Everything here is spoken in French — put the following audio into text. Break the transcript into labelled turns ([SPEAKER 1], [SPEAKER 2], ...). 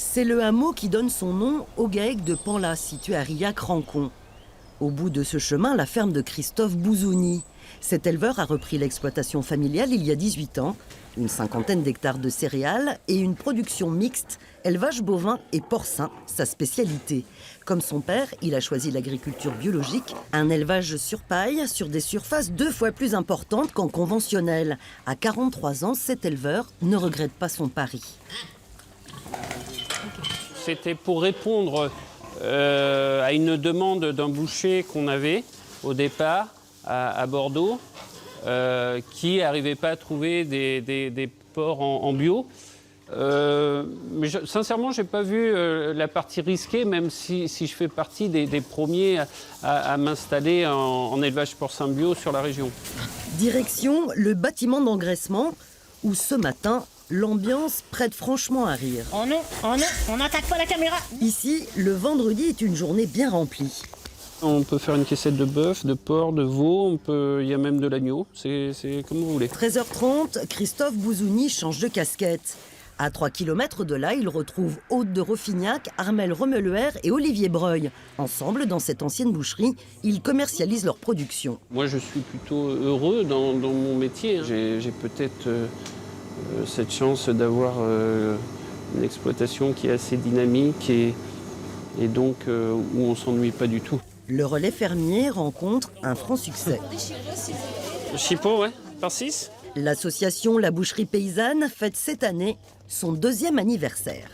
[SPEAKER 1] C'est le hameau qui donne son nom au GAEC de Panla, situé à Riac-Rancon. Au bout de ce chemin, la ferme de Christophe Bouzouni. Cet éleveur a repris l'exploitation familiale il y a 18 ans. Une cinquantaine d'hectares de céréales et une production mixte, élevage bovin et porcin, sa spécialité. Comme son père, il a choisi l'agriculture biologique, un élevage sur paille sur des surfaces 2 fois plus importantes qu'en conventionnel. À 43 ans, cet éleveur ne regrette pas son pari.
[SPEAKER 2] C'était pour répondre à une demande d'un boucher qu'on avait au départ à Bordeaux, qui n'arrivait pas à trouver des porcs en bio. Mais sincèrement, je n'ai pas vu la partie risquée, même si je fais partie des premiers à m'installer en élevage porcin bio sur la région.
[SPEAKER 1] Direction le bâtiment d'engraissement, où ce matin, l'ambiance prête franchement à rire.
[SPEAKER 3] Oh non, on n'attaque pas la caméra.
[SPEAKER 1] Ici, le vendredi est une journée bien remplie.
[SPEAKER 2] On peut faire une caissette de bœuf, de porc, de veau, il y a même de l'agneau, c'est comme vous voulez.
[SPEAKER 1] 13h30, Christophe Bouzouni change de casquette. À 3 km de là, il retrouve Aude de Roffignac, Armel Remeluer et Olivier Breuil. Ensemble, dans cette ancienne boucherie, ils commercialisent leur production.
[SPEAKER 2] Moi, je suis plutôt heureux dans mon métier. J'ai peut-être cette chance d'avoir une exploitation qui est assez dynamique et donc où on ne s'ennuie pas du tout.
[SPEAKER 1] Le relais fermier rencontre un franc succès.
[SPEAKER 2] Chipot, ouais, par 6.
[SPEAKER 1] L'association La Boucherie Paysanne fête cette année son 2e anniversaire.